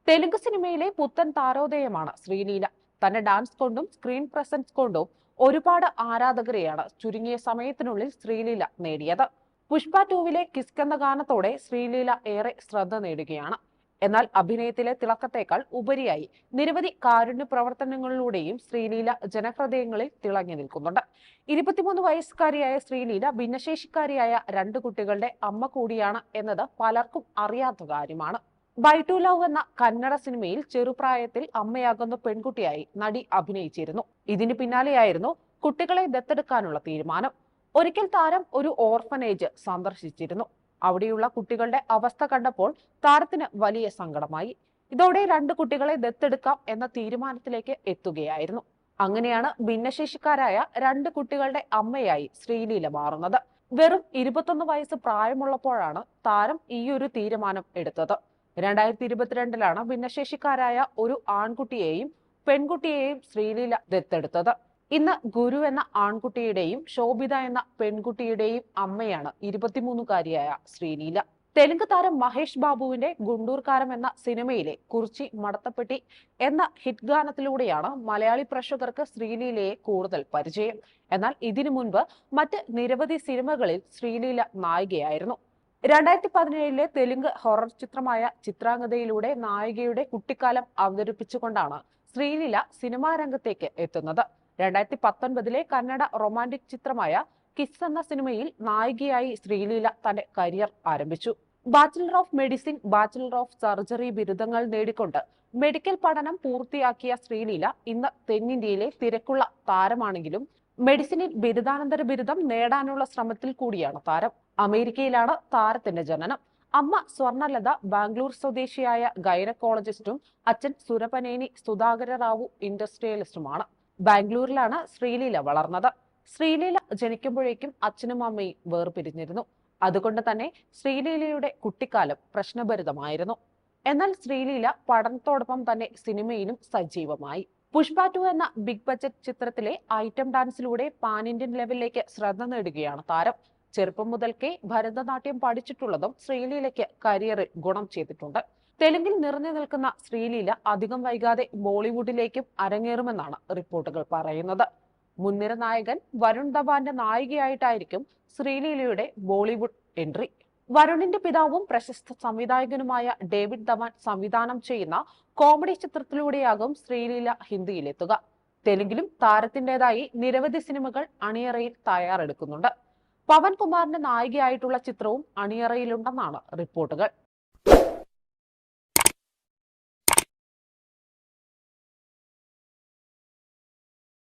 തെലുങ്ക് സിനിമയിലെ പുത്തൻ താരോദയമാണ് ശ്രീലീല. തന്റെ ഡാൻസ് കൊണ്ടും സ്ക്രീൻ പ്രസൻസ് കൊണ്ടും ഒരുപാട് ആരാധകരെയാണ് ചുരുങ്ങിയ സമയത്തിനുള്ളിൽ ശ്രീലീല നേടിയത്. പുഷ്പ 2വിലെ കിസ്ക് എന്ന ഗാനത്തോടെ ശ്രീലീല ഏറെ ശ്രദ്ധ നേടുകയാണ്. എന്നാൽ അഭിനയത്തിലെ തിളക്കത്തേക്കാൾ ഉപരിയായി നിരവധി കാരുണ്യ പ്രവർത്തനങ്ങളിലൂടെയും ശ്രീലീല ജനഹൃദയങ്ങളിൽ തിളങ്ങി നിൽക്കുന്നുണ്ട്. 23 വയസ്സുകാരിയായ ശ്രീലീല ഭിന്നശേഷിക്കാരിയായ 2 കുട്ടികളുടെ അമ്മ കൂടിയാണ് എന്നത് പലർക്കും അറിയാത്ത കാര്യമാണ്. ബൈ ടു ലവ് എന്ന കന്നഡ സിനിമയിൽ ചെറുപ്രായത്തിൽ അമ്മയാകുന്ന പെൺകുട്ടിയായി നടി അഭിനയിച്ചിരുന്നു. ഇതിന് പിന്നാലെയായിരുന്നു കുട്ടികളെ ദത്തെടുക്കാനുള്ള തീരുമാനം. ഒരിക്കൽ താരം ഒരു ഓർഫനേജ് സന്ദർശിച്ചിരുന്നു. അവിടെയുള്ള കുട്ടികളുടെ അവസ്ഥ കണ്ടപ്പോൾ താരത്തിന് വലിയ സങ്കടമായി. ഇതോടെ 2 കുട്ടികളെ ദത്തെടുക്കാം എന്ന തീരുമാനത്തിലേക്ക് എത്തുകയായിരുന്നു. അങ്ങനെയാണ് ഭിന്നശേഷിക്കാരായ 2 കുട്ടികളുടെ അമ്മയായി ശ്രീലീല മാറുന്നത്. വെറും 21 വയസ്സ് പ്രായമുള്ളപ്പോഴാണ് താരം ഈയൊരു തീരുമാനം എടുത്തത്. 2022-ലാണ് ഭിന്നശേഷിക്കാരായ ഒരു ആൺകുട്ടിയെയും പെൺകുട്ടിയെയും ശ്രീലീല ദത്തെടുത്തത്. ഇന്ന് ഗുരു എന്ന ആൺകുട്ടിയുടെയും ശോഭിത എന്ന പെൺകുട്ടിയുടെയും അമ്മയാണ് 23-കാരിയായ ശ്രീലീല. തെലുങ്ക് താരം മഹേഷ് ബാബുവിന്റെ ഗുണ്ടൂർക്കാരം എന്ന സിനിമയിലെ കുറിച്ചി മടത്തപ്പെട്ടി എന്ന ഹിറ്റ് ഗാനത്തിലൂടെയാണ് മലയാളി പ്രേക്ഷകർക്ക് ശ്രീലീലയെ കൂടുതൽ പരിചയം. എന്നാൽ ഇതിനു മുൻപ് മറ്റ് നിരവധി സിനിമകളിൽ ശ്രീലീല നായികയായിരുന്നു. 2017-ലെ തെലുങ്ക് ഹൊറർ ചിത്രമായ ചിത്രാംഗതയിലൂടെ നായികയുടെ കുട്ടിക്കാലം അവതരിപ്പിച്ചുകൊണ്ടാണ് ശ്രീലീല സിനിമാ രംഗത്തേക്ക് എത്തുന്നത്. 2019-ലെ കന്നഡ റൊമാന്റിക് ചിത്രമായ കിസ് എന്ന സിനിമയിൽ നായികയായി ശ്രീലീല തന്റെ കരിയർ ആരംഭിച്ചു. Bachelor of medicine, bachelor of surgery ബിരുദങ്ങൾ നേടിക്കൊണ്ട് മെഡിക്കൽ പഠനം പൂർത്തിയാക്കിയ ശ്രീലീല ഇന്ന് തെന്നിന്ത്യയിലെ തിരക്കുള്ള താരമാണെങ്കിലും മെഡിസിനിൽ ബിരുദാനന്തര ബിരുദം നേടാനുള്ള ശ്രമത്തിൽ കൂടിയാണ് താരം. അമേരിക്കയിലാണ് താരത്തിന്റെ ജനനം. അമ്മ സ്വർണലത ബാംഗ്ലൂർ സ്വദേശിയായ ഗൈനക്കോളജിസ്റ്റും അച്ഛൻ സുരപനേനി സുധാകര റാവു ഇൻഡസ്ട്രിയലിസ്റ്റുമാണ്. ബാംഗ്ലൂരിലാണ് ശ്രീലീല വളർന്നത്. ശ്രീലീല ജനിക്കുമ്പോഴേക്കും അച്ഛനും അമ്മയും വേർപിരിഞ്ഞിരുന്നു. അതുകൊണ്ട് തന്നെ ശ്രീലീലയുടെ കുട്ടിക്കാലം പ്രശ്നഭരിതമായിരുന്നു. എന്നാൽ ശ്രീലീല പഠനത്തോടൊപ്പം തന്നെ സിനിമയിലും സജീവമായി. പുഷ്പ 2 എന്ന ബിഗ് ബഡ്ജറ്റ് ചിത്രത്തിലെ ഐറ്റം ഡാൻസിലൂടെ പാൻ ഇന്ത്യൻ ലെവലിലേക്ക് ശ്രദ്ധ നേടുകയാണ് താരം. ചെറുപ്പം മുതൽക്കേ ഭരതനാട്യം പഠിച്ചിട്ടുള്ളതും ശ്രീലീലയ്ക്ക് കരിയറിൽ ഗുണം ചെയ്തിട്ടുണ്ട്. തെലുങ്കിൽ നിറഞ്ഞു നിൽക്കുന്ന ശ്രീലീല അധികം വൈകാതെ ബോളിവുഡിലേക്കും അരങ്ങേറുമെന്നാണ് റിപ്പോർട്ടുകൾ പറയുന്നത്. മുൻനിര നായകൻ വരുൺ ധവാന്റെ നായികയായിട്ടായിരിക്കും ശ്രീലീലയുടെ ബോളിവുഡ് എൻട്രി. വരുണിന്റെ പിതാവും പ്രശസ്ത സംവിധായകനുമായ ഡേവിഡ് ധവാൻ സംവിധാനം ചെയ്യുന്ന കോമഡി ചിത്രത്തിലൂടെയാകും ശ്രീലീല ഹിന്ദിയിലെത്തുക. തെലുങ്കിലും താരത്തിൻ്റെതായി നിരവധി സിനിമകൾ അണിയറയിൽ തയ്യാറെടുക്കുന്നുണ്ട്. പവൻ കുമാറിന്റെ നായികയായിട്ടുള്ള ചിത്രവും അണിയറയിലുണ്ടെന്നാണ് റിപ്പോർട്ടുകൾ.